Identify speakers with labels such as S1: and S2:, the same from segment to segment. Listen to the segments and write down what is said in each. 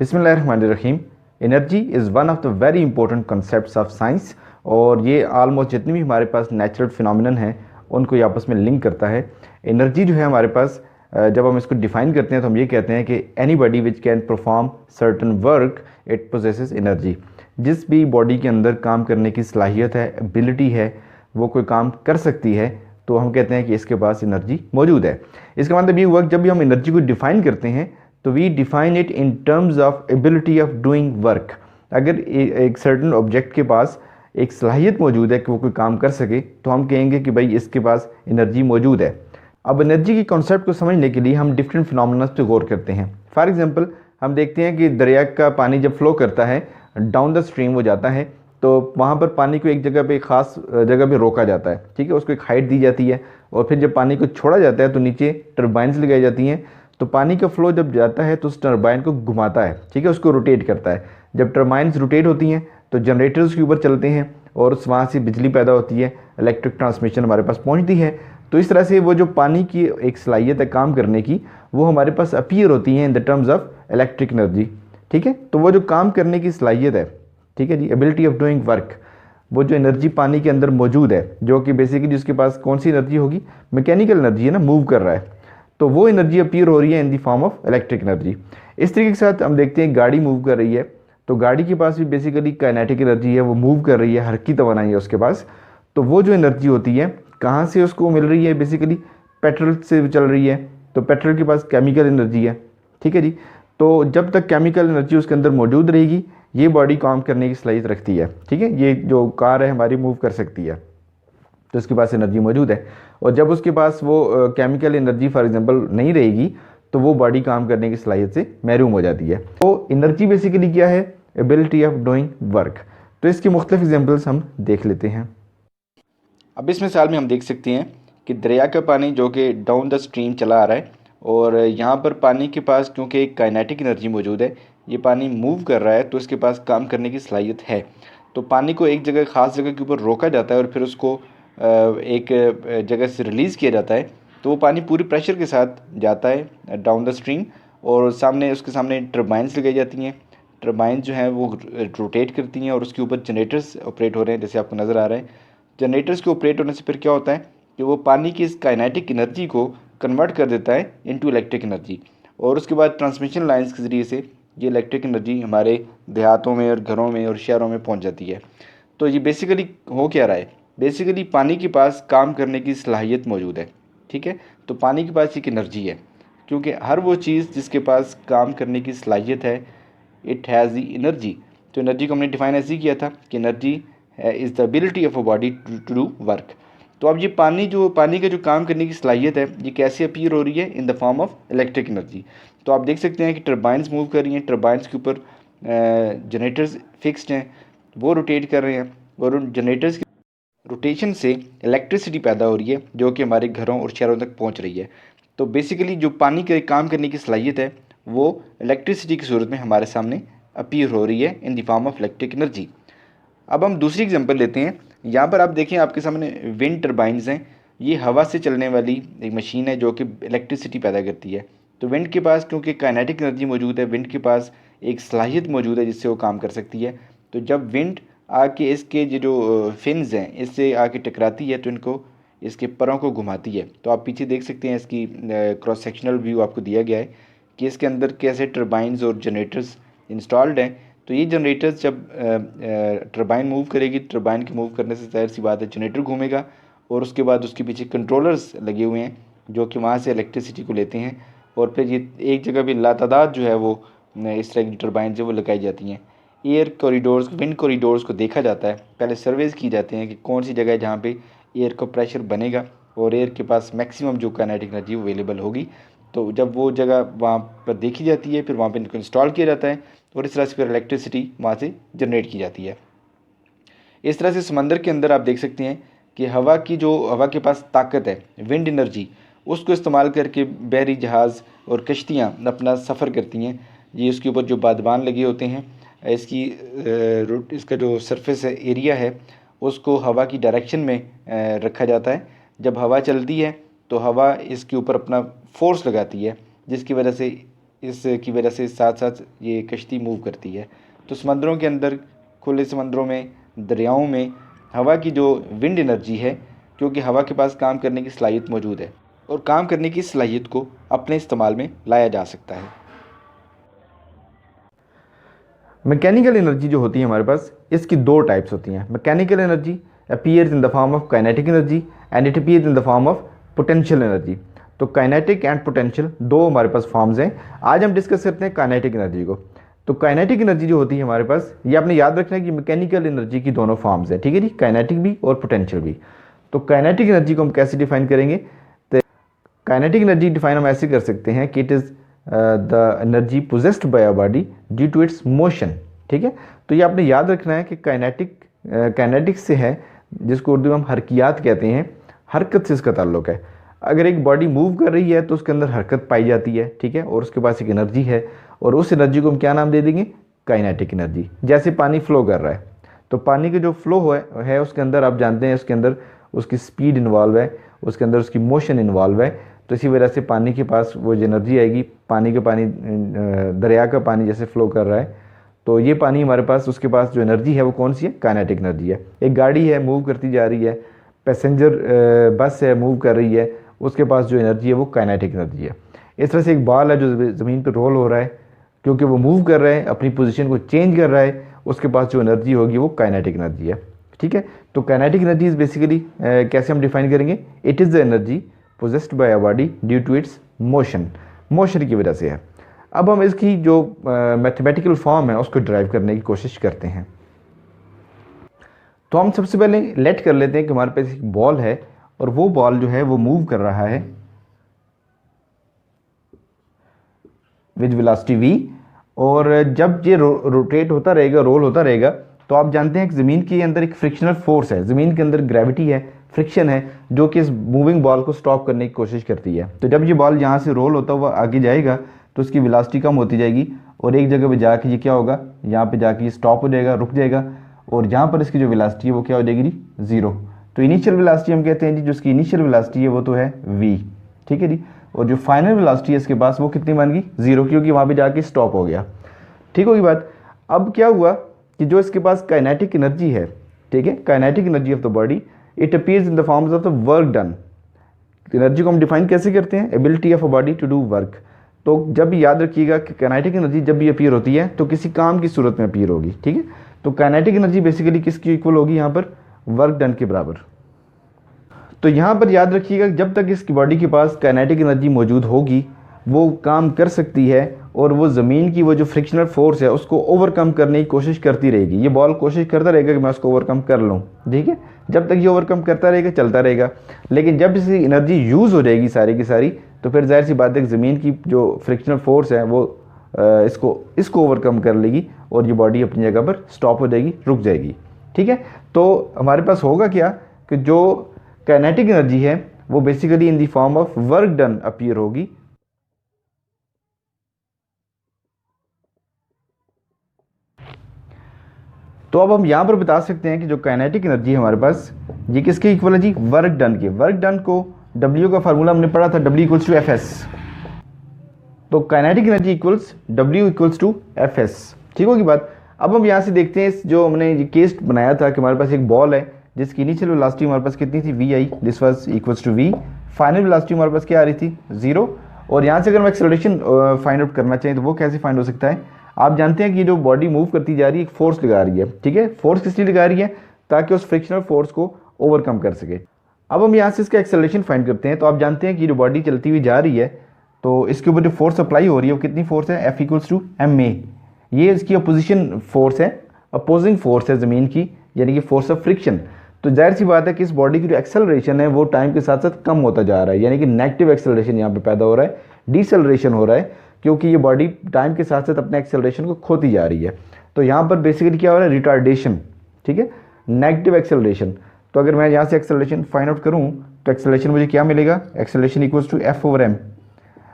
S1: बिस्मिल्लाहिर्रहमानिर्रहीम। Energy is one of the very important concepts of science और ये almost जितनी भी हमारे पास नेचुरल फिनोमिनन हैं उनको ये आपस में लिंक करता है। एनर्जी जो है हमारे पास जब हम इसको डिफ़ाइन करते हैं तो हम ये कहते हैं कि any body which can perform certain work it possesses energy. जिस भी बॉडी के अंदर काम करने की सलाहियत है, एबिलिटी है, वो कोई काम कर सकती है, तो हम कहते हैं कि इसके पास एनर्जी मौजूद है। इसका मतलब ये हुआ कि जब भी हम एनर्जी को डिफ़ाइन करते हैं तो we define it in terms of ability of doing work. अगर एक सर्टन ऑब्जेक्ट के पास एक सलाहियत मौजूद है कि वो कोई काम कर सके तो हम कहेंगे कि भाई इसके पास एनर्जी मौजूद है। अब एनर्जी के कॉन्सेप्ट को समझने के लिए हम डिफरेंट फिनोमेना पे गौर करते हैं। फॉर एग्जांपल हम देखते हैं कि दरिया का पानी जब फ्लो करता है, डाउन द स्ट्रीम हो जाता है, तो वहाँ पर पानी को एक जगह पे ख़ास जगह पे रोका जाता है, ठीक है, उसको एक हाइट दी जाती है और फिर जब पानी को छोड़ा जाता है तो नीचे टर्बाइंस लगाई जाती हैं। तो पानी का फ्लो जब जाता है तो उस टर्बाइन को घुमाता है, ठीक है, उसको रोटेट करता है। जब टर्बाइंस रोटेट होती हैं तो जनरेटर्स के ऊपर चलते हैं और वहाँ से बिजली पैदा होती है, इलेक्ट्रिक ट्रांसमिशन हमारे पास पहुँचती है। तो इस तरह से वो जो पानी की एक सलाहियत है काम करने की, वो हमारे पास अपीयर होती है in the terms of electric energy, ठीक है। तो वो जो काम करने की सलाहियत है, ठीक है जी, एबिलिटी ऑफ डूइंग वर्क, वो जो एनर्जी पानी के अंदर मौजूद है, जो कि बेसिकली उसके पास कौन सी एनर्जी होगी, मैकेनिकल एनर्जी है ना, मूव कर रहा है, तो वो एनर्जी अपीयर हो रही है in the form of electric energy. इस तरीके के साथ हम देखते हैं गाड़ी मूव कर रही है तो गाड़ी के पास भी बेसिकली काइनेटिक एनर्जी है, वो मूव कर रही है, हरकी तवानाई है उसके पास। तो वो जो एनर्जी होती है कहाँ से उसको मिल रही है, बेसिकली पेट्रोल से चल रही है, तो पेट्रोल के पास केमिकल एनर्जी है, ठीक है जी। तो जब तक केमिकल एनर्जी उसके अंदर मौजूद रहेगी ये बॉडी काम करने की सलाहियत रखती है, ठीक है। ये जो कार है हमारी मूव कर सकती है तो उसके पास एनर्जी मौजूद है। और जब उसके पास वो केमिकल एनर्जी फॉर एग्जांपल नहीं रहेगी तो वो बॉडी काम करने की सलाहियत से महरूम हो जाती है। तो एनर्जी बेसिकली क्या है, एबिलिटी ऑफ डूइंग वर्क। तो इसकी मुख्तलिफ एग्जांपल्स हम देख लेते हैं। अब इस मिसाल में हम देख सकते हैं कि दरिया का पानी जो कि डाउन द स्ट्रीम चला आ रहा है और यहाँ पर पानी के पास क्योंकि एक काइनेटिक एनर्जी मौजूद है, ये पानी मूव कर रहा है तो इसके पास काम करने की सलाहियत है। तो पानी को एक जगह ख़ास जगह के ऊपर रोका जाता है और फिर उसको एक जगह से रिलीज़ किया जाता है, तो वो पानी पूरे प्रेशर के साथ जाता है डाउन द स्ट्रीम और उसके सामने टर्बाइंस लगाई जाती हैं। टर्बाइंस जो हैं वो रोटेट करती हैं और उसके ऊपर जनरेटर्स ऑपरेट हो रहे हैं, जैसे आपको नज़र आ रहा है। जनरेटर्स के ऑपरेट होने से फिर क्या होता है कि वो पानी की इस काइनेटिक एनर्जी को कन्वर्ट कर देता है इनटू इलेक्ट्रिक एनर्जी और उसके बाद ट्रांसमिशन लाइंस के ज़रिए से ये इलेक्ट्रिक एनर्जी हमारे देहातों में और घरों में और शहरों में पहुंच जाती है। तो ये बेसिकली हो क्या रहा है, बेसिकली पानी के पास काम करने की सलाहियत मौजूद है, ठीक है। तो पानी के पास एक एनर्जी है, क्योंकि हर वो चीज़ जिसके पास काम करने की सलाहियत है, इट हैज़ दी एनर्जी। तो एनर्जी को हमने डिफाइन ऐसे ही किया था कि energy is the ability of a body to do work. तो अब ये पानी का जो काम करने की सलाहियत है ये कैसे अपीयर हो रही है, in the form of electric energy. तो आप देख सकते हैं कि टर्बाइंस मूव कर रही हैं, टर्बाइंस के ऊपर जनरेटर्स फिक्स्ड हैं, वो रोटेट कर रहे हैं और उन जनरेटर्स की रोटेशन से इलेक्ट्रिसिटी पैदा हो रही है जो कि हमारे घरों और शहरों तक पहुंच रही है। तो बेसिकली जो पानी के काम करने की सलाहियत है वो इलेक्ट्रिसिटी की सूरत में हमारे सामने अपीयर हो रही है in the form of electric energy. अब हम दूसरी एग्जांपल लेते हैं। यहाँ पर आप देखें आपके सामने विंड टर्बाइंस हैं। ये हवा से चलने वाली एक मशीन है जो कि इलेक्ट्रिसिटी पैदा करती है। तो विंड के पास क्योंकि काइनेटिक एनर्जी मौजूद है, विंड के पास एक सलाहियत मौजूद है जिससे वो काम कर सकती है। तो जब विंड आके इसके जो फिन्स हैं इससे आके टकराती है तो इनको इसके परों को घुमाती है। तो आप पीछे देख सकते हैं इसकी क्रॉस सेक्शनल व्यू आपको दिया गया है कि इसके अंदर कैसे टर्बाइंस और जनरेटर्स इंस्टॉल्ड हैं। तो ये जनरेटर्स जब टर्बाइन मूव करेगी, टर्बाइन के मूव करने से जाहिर सी बात है जनरेटर घूमेगा और उसके बाद उसके पीछे कंट्रोलर्स लगे हुए हैं जो कि वहाँ से इलेक्ट्रिसिटी को लेते हैं और फिर ये एक जगह भी लातादाद जो है वो इस तरह की टर्बाइन जो वो लगाई जाती हैं। एयर कॉरिडोर्स, विंड कॉरिडोर्स को देखा जाता है, पहले सर्वेज की जाते हैं कि कौन सी जगह है जहाँ पे एयर का प्रेशर बनेगा और एयर के पास मैक्सिमम जो काइनेटिक एनर्जी अवेलेबल होगी। तो जब वो जगह वहाँ पर देखी जाती है फिर वहाँ पर इनको इंस्टॉल किया जाता है और इस तरह से फिर इलेक्ट्रिसिटी वहाँ से जनरेट की जाती है। इस तरह से समंदर के अंदर आप देख सकते हैं कि हवा के पास ताकत है, विंड एनर्जी, उसको इस्तेमाल करके बहरी जहाज़ और कश्तियाँ अपना सफ़र करती हैं। ये उसके ऊपर जो बादबान लगे होते हैं, इसका जो सरफेस है, एरिया है, उसको हवा की डायरेक्शन में रखा जाता है। जब हवा चलती है तो हवा इसके ऊपर अपना फोर्स लगाती है जिसकी वजह से इसकी वजह से साथ साथ ये कश्ती मूव करती है। तो समंदरों के अंदर, खुले समंदरों में, दरियाओं में हवा की जो विंड एनर्जी है, क्योंकि हवा के पास काम करने की सलाहियत मौजूद है और काम करने की सलाहियत को अपने इस्तेमाल में लाया जा सकता है। मैकेनिकल एनर्जी जो होती है हमारे पास, इसकी दो टाइप्स होती हैं। Mechanical energy appears in the form of kinetic energy and it appears in the form of potential energy. तो काइनेटिक एंड पोटेंशियल दो हमारे पास फॉर्म्स हैं। आज हम डिस्कस करते हैं काइनेटिक एनर्जी को। तो काइनेटिक एनर्जी जो होती है हमारे पास, ये आपने याद रखना है कि मैकेनिकल एनर्जी की दोनों फॉर्म्स हैं, ठीक है जी, काइनेटिक भी और पोटेंशियल भी। तो काइनेटिक एनर्जी को हम कैसे डिफाइन करेंगे? तो काइनेटिक एनर्जी डिफाइन हम ऐसे कर सकते हैं कि it is the energy possessed by a body due to its motion, ठीक है। तो ये आपने याद रखना है कि काइनेटिक्स से है, जिसको उर्दू में हम हरकियात कहते हैं, हरकत से इसका ताल्लुक है। अगर एक बॉडी मूव कर रही है तो उसके अंदर हरकत पाई जाती है, ठीक है, और उसके पास एक एनर्जी है, और उस एनर्जी को हम क्या नाम दे देंगे? Kinetic energy. जैसे पानी फ्लो कर रहा है, तो पानी के जो फ्लो है उसके अंदर आप जानते हैं उसके अंदर उसकी स्पीड इन्वॉल्व है, उसके अंदर उसकी मोशन इन्वॉल्व है। तो इसी वजह से पानी के पास वो जो एनर्जी आएगी, दरिया का पानी जैसे फ्लो कर रहा है, तो ये पानी हमारे पास, उसके पास जो एनर्जी है वो कौन सी है? काइनेटिक एनर्जी है। एक गाड़ी है, मूव करती जा रही है, पैसेंजर बस है, मूव कर रही है, उसके पास जो एनर्जी है वो काइनेटिक एनर्जी है। इस तरह से एक बॉल है जो ज़मीन पर रोल हो रहा है, क्योंकि वो मूव कर रहा है, अपनी पोजीशन को चेंज कर रहा है, उसके पास जो एनर्जी होगी वो काइनेटिक एनर्जी है, ठीक है। तो काइनेटिक एनर्जी इज़ बेसिकली कैसे हम डिफाइन करेंगे? It is the energy possessed by a body due to its motion की वजह से है। अब हम इसकी जो मैथमेटिकल फॉर्म है उसको ड्राइव करने की कोशिश करते हैं। तो हम सबसे पहले लेट कर लेते हैं कि हमारे पास एक बॉल है और वो बॉल जो है वो मूव कर रहा है विद वेलोसिटी v, और जब ये रोटेट होता रहेगा, रोल होता रहेगा, तो आप जानते हैं कि ज़मीन के अंदर एक फ्रिक्शनल फोर्स है, ज़मीन के अंदर ग्रेविटी है, फ्रिक्शन है, जो कि इस मूविंग बॉल को स्टॉप करने की कोशिश करती है। तो जब ये बॉल यहाँ से रोल होता हुआ आगे जाएगा तो उसकी वेलोसिटी कम होती जाएगी, और एक जगह पे जाके ये क्या होगा? यहाँ पे जाके ये स्टॉप हो जाएगा, रुक जाएगा, और यहाँ पर इसकी जो वेलोसिटी है वो क्या हो जाएगी? ज़ीरो। तो इनिशियल वेलोसिटी हम कहते हैं जी, जो इसकी इनिशियल वेलोसिटी है वो तो है v, ठीक है जी, और जो फाइनल वेलोसिटी है इसके पास वो कितनी बन गई? ज़ीरो, क्योंकि वहाँ पे जाके स्टॉप हो गया, ठीक होगी बात। अब क्या हुआ कि जो इसके पास काइनेटिक एनर्जी है, ठीक है, kinetic energy of the body, it appears in the forms of the work done. Energy को हम डिफाइन कैसे करते हैं? Ability of a body to do work. तो जब भी याद रखिएगा कि काइनेटिक एनर्जी जब भी अपीयर होती है तो किसी काम की सूरत में अपीयर होगी, ठीक है। तो काइनेटिक एनर्जी बेसिकली किसकी इक्वल होगी? यहाँ पर वर्क डन के बराबर। तो यहाँ पर याद रखिएगा जब तक इसकी बॉडी के पास काइनेटिक एनर्जी मौजूद होगी वो काम कर सकती है, और वो ज़मीन की वो जो फ्रिक्शनल फोर्स है उसको ओवरकम करने की कोशिश करती रहेगी। ये बॉल कोशिश करता रहेगा कि मैं उसको ओवरकम कर लूँ, ठीक है। जब तक ये ओवरकम करता रहेगा, चलता रहेगा, लेकिन जब इसकी एनर्जी यूज़ हो जाएगी सारी की सारी, तो फिर जाहिर सी बात है कि ज़मीन की जो फ्रिक्शनल फोर्स है वो इसको ओवरकम कर लेगी, और ये बॉडी अपनी जगह पर स्टॉप हो जाएगी, रुक जाएगी, ठीक है। तो हमारे पास होगा क्या कि जो काइनेटिक एनर्जी है वो basically in the form of work done appear होगी। तो अब हम यहाँ पर बता सकते हैं कि जो काइनेटिक एनर्जी है हमारे पास, ये किसके इक्वल है जी? वर्क डन के। वर्क डन को W का फार्मूला हमने पढ़ा था, W इक्वल्स टू Fs। तो kinetic energy equals W equals to Fs, ठीक होगी बात। अब हम यहाँ से देखते हैं जो हमने ये केस बनाया था कि हमारे पास एक बॉल है जिसकी इनिशियल वेलोसिटी हमारे पास कितनी थी? v i, this was equals to v। Final velocity हमारे पास क्या आ रही थी? 0। और यहाँ से अगर हम एक्सेलरेशन फाइंड आउट करना चाहें तो वो कैसे फाइंड हो सकता है? आप जानते हैं कि जो बॉडी मूव करती जा रही है, एक फोर्स लगा रही है, ठीक है। फोर्स किस लिए लगा रही है? ताकि उस फ्रिक्शनल फोर्स को ओवरकम कर सके। अब हम यहाँ से इसका एक्सेलरेशन फाइंड करते हैं। तो आप जानते हैं कि जो बॉडी चलती हुई जा रही है तो इसके ऊपर जो फोर्स अप्लाई हो रही है वो कितनी फोर्स है? F equals to ma। ये इसकी अपोजिशन फोर्स है, अपोजिंग फोर्स है ज़मीन की, यानी कि फोर्स ऑफ फ्रिक्शन। तो जाहिर सी बात है कि इस बॉडी की जो एक्सेलरेशन है वो टाइम के साथ साथ कम होता जा रहा है, यानी कि नेगेटिव एक्सेलरेशन यहाँ पे पैदा हो रहा है, डिसेलरेशन हो रहा है, क्योंकि ये बॉडी टाइम के साथ साथ अपने एक्सेलरेशन को खोती जा रही है। तो यहाँ पर बेसिकली क्या हो रहा है? रिटार्डेशन, ठीक है, नेगेटिव एक्सेलरेशन। तो अगर मैं यहाँ से एक्सेलरेशन फाइंड आउट करूँ तो एक्सेलरेशन मुझे क्या मिलेगा? Acceleration equals to F/m।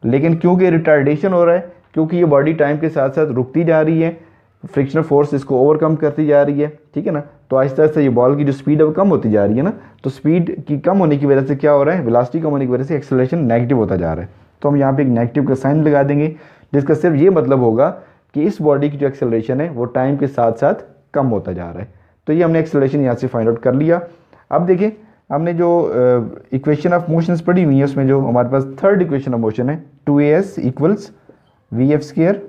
S1: लेकिन क्योंकि रिटार्डेशन हो रहा है, क्योंकि ये बॉडी टाइम के साथ साथ रुकती जा रही है, फ्रिक्शनल फोर्स इसको ओवरकम करती जा रही है, ठीक है ना। तो आहिस्ता आहिस्ता ये बॉल की जो स्पीड है वो कम होती जा रही है ना। तो स्पीड की कम होने की वजह से क्या हो रहा है? वेलोसिटी कम होने की वजह से एक्सेलरेशन नेगेटिव होता जा रहा है। तो हम यहाँ पे एक नेगेटिव का साइन लगा देंगे, जिसका सिर्फ ये मतलब होगा कि इस बॉडी की जो एक्सेलरेशन है वो टाइम के साथ साथ कम होता जा रहा है। तो ये हमने एक्सेलरेशन यहाँ से फाइंड आउट कर लिया। अब देखिए हमने जो इक्वेशन ऑफ मोशंस पढ़ी हुई है उसमें जो हमारे पास थर्ड इक्वेशन ऑफ मोशन है 2as equals v f square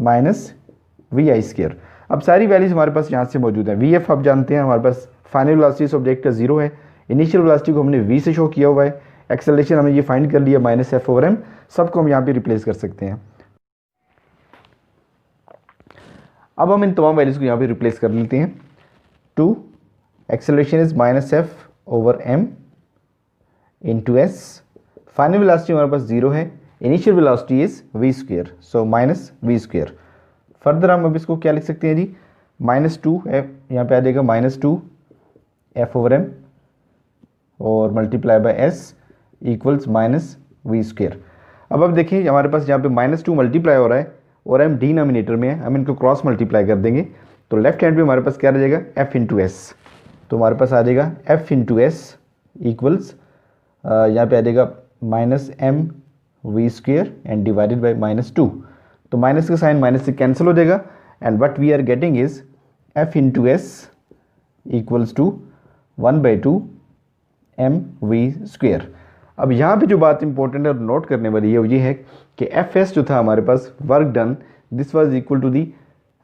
S1: minus v i square. अब सारी वैल्यूज हमारे पास यहाँ से मौजूद है। वी एफ आप जानते हैं हमारे पास फाइनल वेलोसिटी इस ऑब्जेक्ट का 0 है, इनिशियल वेलोसिटी को हमने v से शो किया हुआ है, एक्सेलरेशन हमने ये फाइंड कर लिया माइनस एफ ओवर एम, सबको हम यहाँ पे रिप्लेस कर सकते हैं। अब हम इन तमाम वैल्यूज को यहाँ पे रिप्लेस कर लेते हैं। 2 acceleration is minus f over m into s, final velocity हमारे पास 0 है, initial velocity is v square, so minus v square. Further हम अब इसको क्या लिख सकते हैं जी, -2 एफ यहाँ पे आ जाएगा -2 एफ ओवर एम और multiply by s equals minus v square. अब देखिए हमारे पास यहाँ पे -2 मल्टीप्लाई हो रहा है और एम डिनोमिनेटर में है, हम इनको क्रॉस मल्टीप्लाई कर देंगे तो लेफ्ट हैंड पे हमारे पास क्या रह जाएगा एफ इंटू एस। तो हमारे पास आ जाएगा एफ इंटू एस इक्वल्स यहाँ पे आ जाएगा minus m v square and divided by -2। तो माइनस का साइन माइनस से कैंसिल हो जाएगा and what we are getting is f into s equals to 1/2 m v square. अब यहाँ पे जो बात इंपॉर्टेंट है और नोट करने वाली है वो ये है कि एफ एस जो था हमारे पास work done this was equal to the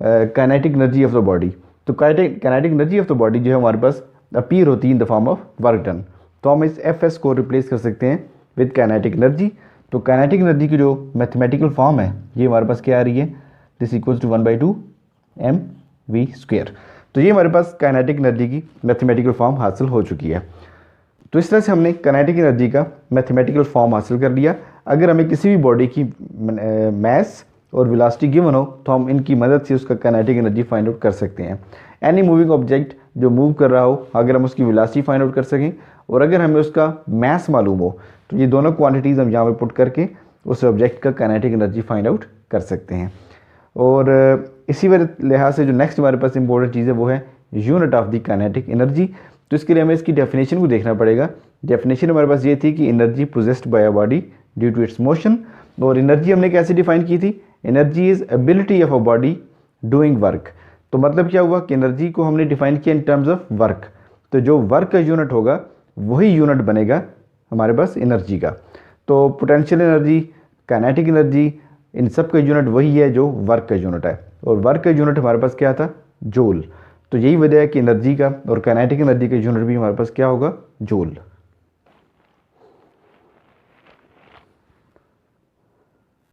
S1: kinetic energy of the body. तो kinetic energy of the body जो है हमारे पास अपीयर होती है in the form of work done. तो हम इस एफ एस को रिप्लेस कर सकते हैं विद काइनेटिक एनर्जी। तो काइनेटिक एनर्जी की जो मैथमेटिकल फॉर्म है ये हमारे पास क्या आ रही है, this equals to 1/2 m v square. तो ये हमारे पास काइनेटिक एनर्जी की मैथमेटिकल फॉर्म हासिल हो चुकी है। तो इस तरह से हमने काइनेटिक एनर्जी का मैथमेटिकल फॉर्म हासिल कर लिया। अगर हमें किसी भी बॉडी की मास और वेलोसिटी गिवन हो तो हम इनकी मदद से उसका काइनेटिक एनर्जी फाइंड आउट कर सकते हैं। एनी मूविंग ऑब्जेक्ट जो मूव कर रहा हो अगर हम उसकी वेलोसिटी फाइंड आउट कर सकें और अगर हमें उसका मास मालूम हो तो ये दोनों क्वांटिटीज़ हम यहाँ पे पुट करके उस ऑब्जेक्ट का काइनेटिक एनर्जी फाइंड आउट कर सकते हैं। और इसी वजह लिहाज से जो नेक्स्ट हमारे पास इंपॉर्टेंट चीज़ है वो है unit of the kinetic energy. तो इसके लिए हमें इसकी डेफिनेशन को देखना पड़ेगा। डेफिनेशन हमारे पास ये थी कि energy possessed by a body due to its motion. और एनर्जी हमने कैसे डिफाइन की थी, energy is ability of a body doing work. तो मतलब क्या हुआ कि एनर्जी को हमने डिफाइन किया इन टर्म्स ऑफ वर्क। तो जो वर्क का यूनिट होगा वही यूनिट बनेगा हमारे पास एनर्जी का। तो पोटेंशियल एनर्जी, काइनेटिक एनर्जी, इन सब का यूनिट वही है जो वर्क का यूनिट है और वर्क का यूनिट हमारे पास क्या था, जूल। तो यही वजह है कि एनर्जी का और काइनेटिक एनर्जी का यूनिट भी हमारे पास क्या होगा, जूल।